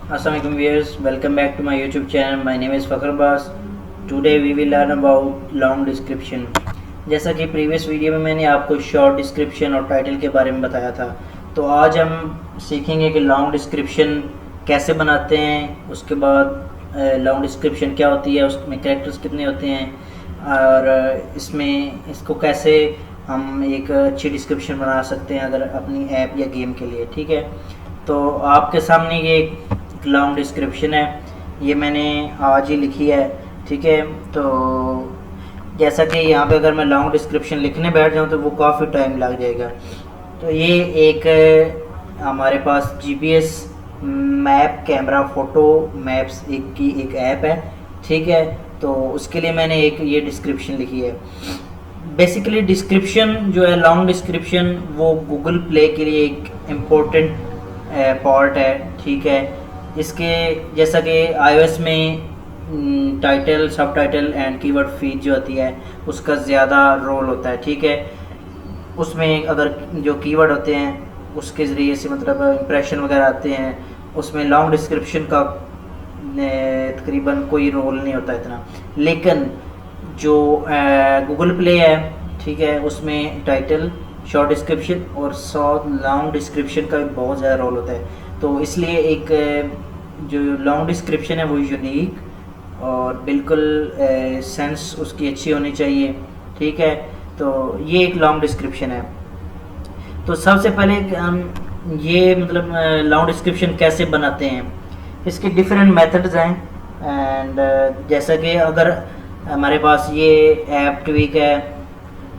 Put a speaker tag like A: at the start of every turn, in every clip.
A: Assalamualaikum viewers, welcome back to my YouTube channel. My name is Fakhr Abbas. Today we will learn about long description. जैसा कि previous video में मैंने आपको short description और title के बारे में बताया था, तो आज हम सीखेंगे कि लॉन्ग डिस्क्रिप्शन कैसे बनाते हैं, उसके बाद लॉन्ग डिस्क्रिप्शन क्या होती है, उसमें कैरेक्टर्स कितने होते हैं और इसमें इसको कैसे हम एक अच्छी डिस्क्रिप्शन बना सकते हैं अगर अपनी ऐप या गेम के लिए। ठीक है, तो आपके सामने ये एक लॉन्ग डिस्क्रिप्शन है, ये मैंने आज ही लिखी है। ठीक है, तो जैसा कि यहाँ पे अगर मैं लॉन्ग डिस्क्रिप्शन लिखने बैठ जाऊँ तो वो काफ़ी टाइम लग जाएगा। तो ये एक हमारे पास GPS map camera photo maps एक ऐप है। ठीक है, तो उसके लिए मैंने एक ये डिस्क्रिप्शन लिखी है। बेसिकली डिस्क्रिप्शन जो है, लॉन्ग डिस्क्रिप्शन, वो गूगल प्ले के लिए एक इम्पोर्टेंट पार्ट है। ठीक है, इसके जैसा कि iOS में टाइटल, सब टाइटल एंड कीवर्ड फीड जो होती है उसका ज़्यादा रोल होता है। ठीक है, उसमें अगर जो कीवर्ड होते हैं उसके ज़रिए से मतलब इंप्रेशन वगैरह आते हैं, उसमें लॉन्ग डिस्क्रिप्शन का तकरीबन कोई रोल नहीं होता इतना। लेकिन जो गूगल प्ले है, ठीक है, उसमें टाइटल, शॉर्ट डिस्क्रिप्शन और लॉन्ग डिस्क्रिप्शन का भी बहुत ज़्यादा रोल होता है। तो इसलिए एक जो लॉन्ग डिस्क्रिप्शन है वो यूनिक और बिल्कुल सेंस उसकी अच्छी होनी चाहिए। ठीक है, तो ये एक लॉन्ग डिस्क्रिप्शन है। तो सबसे पहले हम ये मतलब लॉन्ग डिस्क्रिप्शन कैसे बनाते हैं, इसके डिफरेंट मेथड्स हैं। एंड जैसा कि अगर हमारे पास ये ऐप ट्वीक है,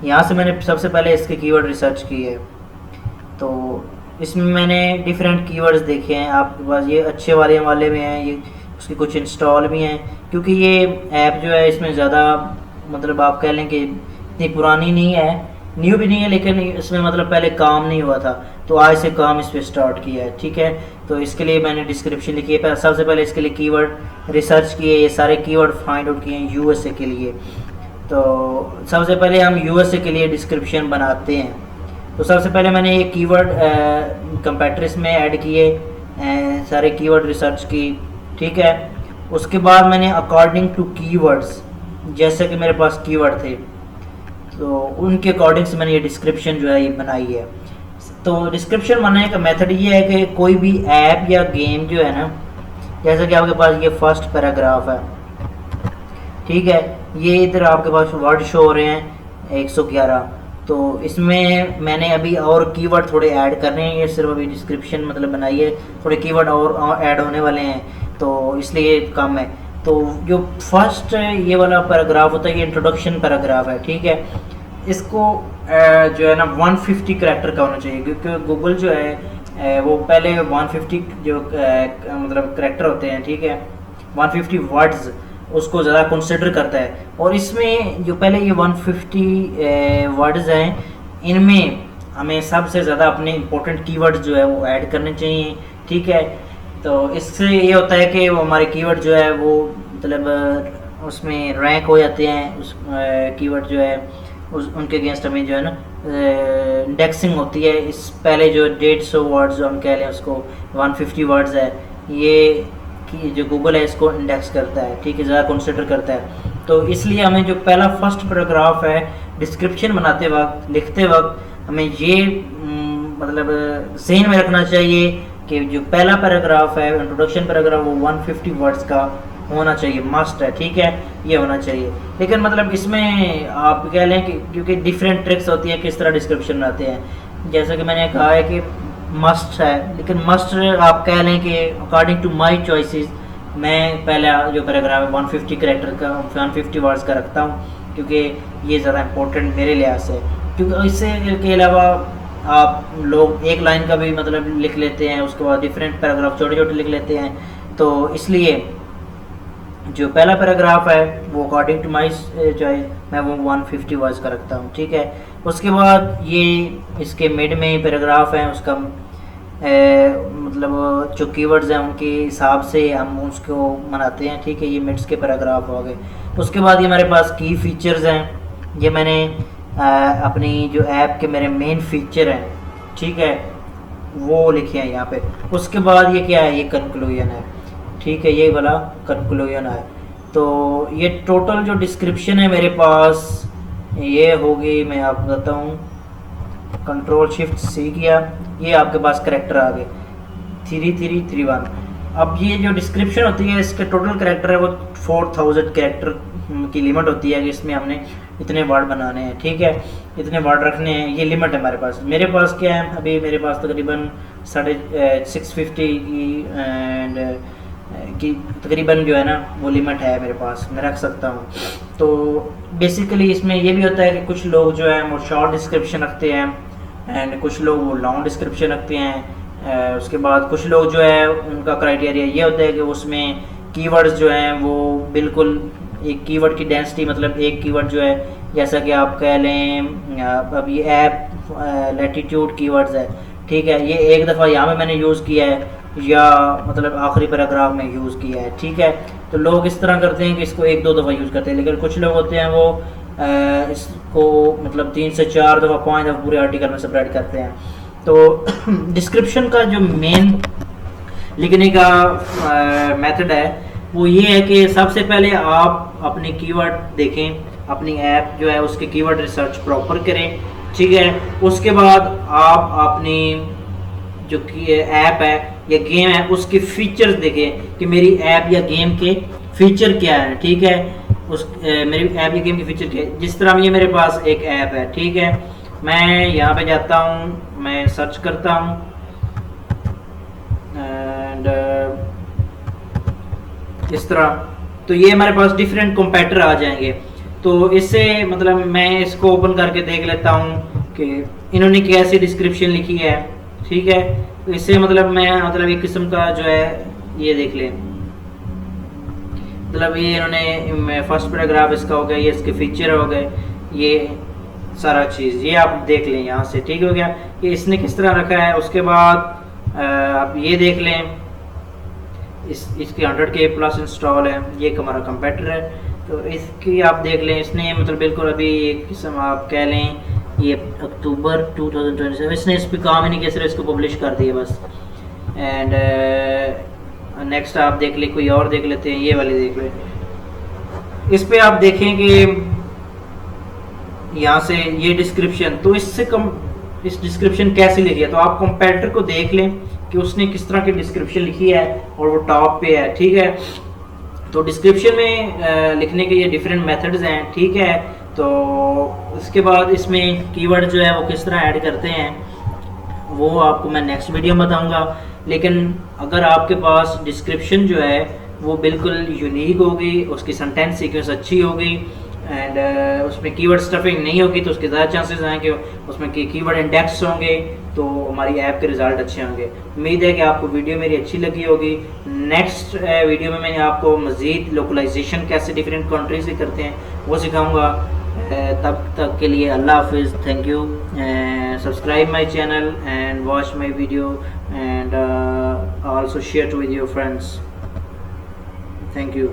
A: यहाँ से मैंने सबसे पहले इसके कीवर्ड रिसर्च की है। तो इसमें मैंने डिफरेंट कीवर्ड्स देखे हैं। आपके पास ये अच्छे वाले भी हैं, ये उसके कुछ इंस्टॉल भी हैं, क्योंकि ये ऐप जो है इसमें ज़्यादा मतलब आप कह लें कि इतनी पुरानी नहीं है, न्यू भी नहीं है, लेकिन इसमें मतलब पहले काम नहीं हुआ था, तो आज से काम इस पर स्टार्ट किया है। ठीक है, तो इसके लिए मैंने डिस्क्रिप्शन लिखी है। सबसे पहले इसके लिए कीवर्ड रिसर्च किए, ये सारे कीवर्ड फाइंड आउट किए हैं यूएसए के लिए। तो सबसे पहले हम यूएसए के लिए डिस्क्रिप्शन बनाते हैं। तो सबसे पहले मैंने ये कीवर्ड कंपैटर्स में ऐड किए, सारे कीवर्ड रिसर्च की। ठीक है, उसके बाद मैंने अकॉर्डिंग टू कीवर्ड्स, जैसे कि मेरे पास कीवर्ड थे तो उनके अकॉर्डिंग से मैंने ये डिस्क्रिप्शन जो है ये बनाई है। तो डिस्क्रिप्शन बनाने का मेथड ये है कि कोई भी ऐप या गेम जो है ना, जैसे कि आपके पास ये फर्स्ट पैराग्राफ है, ठीक है, ये इधर आपके पास वर्ड शो हो रहे हैं 111। तो इसमें मैंने अभी और कीवर्ड थोड़े ऐड करने हैं, ये सिर्फ अभी डिस्क्रिप्शन मतलब बनाई है, थोड़े कीवर्ड और ऐड होने वाले हैं, तो इसलिए कम है। तो जो फर्स्ट ये वाला पैराग्राफ होता है ये इंट्रोडक्शन पैराग्राफ है। ठीक है, इसको जो है ना 150 करैक्टर का होना चाहिए, क्योंकि गूगल जो है वो पहले 150 जो मतलब करैक्टर होते हैं, ठीक है, 150 वर्ड्स उसको ज़्यादा कंसिडर करता है। और इसमें जो पहले ये 150 वर्ड्स हैं, इनमें हमें सबसे ज़्यादा अपने इंपॉर्टेंट कीवर्ड जो है वो ऐड करने चाहिए। ठीक है, तो इससे ये होता है कि वो हमारे कीवर्ड जो है वो मतलब उसमें रैंक हो जाते हैं, उस कीवर्ड जो है उनके अगेंस्ट हमें जो है ना इंडेक्सिंग होती है। इस पहले जो 150 वर्ड्स जो हम कह लें उसको 150 वर्ड्स है, ये कि जो गूगल है इसको इंडेक्स करता है। ठीक है, ज़्यादा कंसिडर करता है। तो इसलिए हमें जो पहला फर्स्ट पैराग्राफ है डिस्क्रिप्शन बनाते वक्त, लिखते वक्त हमें ये मतलब ज़हन में रखना चाहिए कि जो पहला पैराग्राफ है इंट्रोडक्शन पैराग्राफ वो 150 वर्ड्स का होना चाहिए, मस्ट है। ठीक है, ये होना चाहिए। लेकिन मतलब इसमें आप कह लें कि क्योंकि डिफरेंट ट्रिक्स होती है किस तरह डिस्क्रिप्शन बनाते हैं, जैसा कि मैंने कहा है कि मस्ट है, लेकिन मस्ट आप कह लें कि अकॉर्डिंग टू माय चॉइसेस मैं पहला जो पैराग्राफ है 150 करैक्टर का, 150 वर्ड्स का रखता हूँ, क्योंकि ये ज़्यादा इंपॉर्टेंट मेरे लिहाज से। क्योंकि इससे के अलावा आप लोग एक लाइन का भी मतलब लिख लेते हैं, उसके बाद डिफरेंट पैराग्राफ छोटे छोटे लिख लेते हैं। तो इसलिए जो पहला पैराग्राफ है वो अकॉर्डिंग टू माय चॉइस मैं वो 150 वर्ड्स का रखता हूँ। ठीक है, उसके बाद ये इसके मिड में पैराग्राफ है, उसका मतलब जो कीवर्ड्स हैं उनके हिसाब से हम उसको बनाते हैं। ठीक है, ये मिड्स के पैराग्राफ हो गए। उसके बाद ये हमारे पास की फीचर्स हैं, ये मैंने अपनी जो ऐप के मेरे मेन फीचर हैं, ठीक है, वो लिखे हैं यहाँ पे। उसके बाद ये क्या है, ये कंक्लूजन है। ठीक है, ये वाला कंक्लूजन है। तो ये टोटल जो डिस्क्रिप्शन है मेरे पास ये होगी, मैं आपको बताता हूँ, Ctrl+Shift+C किया, ये आपके पास करेक्टर आ गए 3331। अब ये जो डिस्क्रिप्शन होती है इसके टोटल करेक्टर है वो 4000 करेक्टर की लिमिट होती है कि इसमें हमने इतने वर्ड बनाने हैं, ठीक है, इतने वर्ड रखने हैं, ये लिमिट है हमारे पास। मेरे पास क्या है, अभी मेरे पास तकरीबन 650 की तकरीबन जो है ना वो लिमिट है मेरे पास, मैं रख सकता हूँ। तो बेसिकली इसमें ये भी होता है कि कुछ लोग जो है वो शॉर्ट डिस्क्रिप्शन रखते हैं एंड कुछ लोग वो लॉन्ग डिस्क्रिप्शन रखते हैं। उसके बाद कुछ लोग जो है उनका क्राइटेरिया ये होता है कि उसमें कीवर्ड्स जो हैं वो बिल्कुल एक कीवर्ड की डेंसिटी, मतलब एक कीवर्ड जो है, जैसा कि आप कह लें अब ये ऐप लैटिट्यूड कीवर्ड्स है, ठीक है, ये एक दफ़ा यहाँ पे मैंने यूज़ किया है या मतलब आखिरी पैराग्राफ में यूज़ किया है, ठीक है। तो लोग इस तरह करते हैं कि इसको एक दो दफ़ा यूज़ करते हैं, लेकिन कुछ लोग होते हैं वो इसको मतलब 3 से 4 दफ़ा 5 दफ़ा पूरे आर्टिकल में स्प्रेड करते हैं। तो डिस्क्रिप्शन का जो मेन लिखने का मेथड है वो ये है कि सबसे पहले आप अपने कीवर्ड देखें, अपनी ऐप जो है उसके कीवर्ड रिसर्च प्रॉपर करें, ठीक है। उसके बाद आप अपनी जो ऐप है या गेम है उसके फीचर्स देखें कि मेरी ऐप या गेम के फीचर क्या है, ठीक है, उस मेरी ऐप या गेम के फीचर क्या है। जिस तरह ये मेरे पास एक ऐप है, ठीक है, मैं यहाँ पे जाता हूँ, मैं सर्च करता हूँ एंड इस तरह, तो ये हमारे पास डिफरेंट कंपैटर आ जाएंगे। तो इससे मतलब मैं इसको ओपन करके देख लेता हूँ कि इन्होंने कैसी डिस्क्रिप्शन लिखी है, ठीक है। तो इससे मतलब मैं मतलब एक किस्म का जो है ये देख लें, मतलब ये इन्होंने फर्स्ट पैराग्राफ इसका हो गया, ये इसके फीचर हो गए, ये सारा चीज़ ये आप देख लें यहाँ से, ठीक हो गया कि इसने किस तरह रखा है। उसके बाद आप ये देख लें इसके 100K प्लस इंस्टॉल है, ये हमारा कंप्यूटर है, तो इसकी आप देख लें, इसने मतलब बिल्कुल अभी एक किस्म आप कह लें ये अक्टूबर 2027, इसने इस पर काम ही नहीं किया, सिर्फ इसको पब्लिश कर दिया बस। एंड नेक्स्ट आप देख लें, कोई और देख लेते हैं, ये वाली देख लें। इस पे आप देखें कि यहाँ से ये डिस्क्रिप्शन, तो इससे कम इस डिस्क्रिप्शन कैसे लिखी है, तो आप कंपैरेटर को देख लें कि उसने किस तरह की डिस्क्रिप्शन लिखी है और वो टॉप पे है, ठीक है। तो डिस्क्रिप्शन में लिखने के ये डिफरेंट मेथड्स हैं, ठीक है। तो उसके बाद इसमें कीवर्ड जो है वो किस तरह ऐड करते हैं वो आपको मैं नेक्स्ट वीडियो में बताऊंगा। लेकिन अगर आपके पास डिस्क्रिप्शन जो है वो बिल्कुल यूनिक होगी, उसकी सेंटेंस सीक्वेंस अच्छी होगी एंड उसमें कीवर्ड स्टफिंग नहीं होगी, तो उसके ज़्यादा चांसेस हैं कि उसमें कीवर्ड इंडेक्स होंगे, तो हमारी ऐप के रिजल्ट अच्छे होंगे। उम्मीद है कि आपको वीडियो मेरी अच्छी लगी होगी। नेक्स्ट वीडियो में मैंने आपको मज़ीद लोकलाइजेशन कैसे डिफरेंट कंट्रीज से करते हैं वो सिखाऊंगा। तब तक के लिए अल्लाह हाफिज़, thank you. Subscribe my channel and watch my video and also share to with your friends, thank you.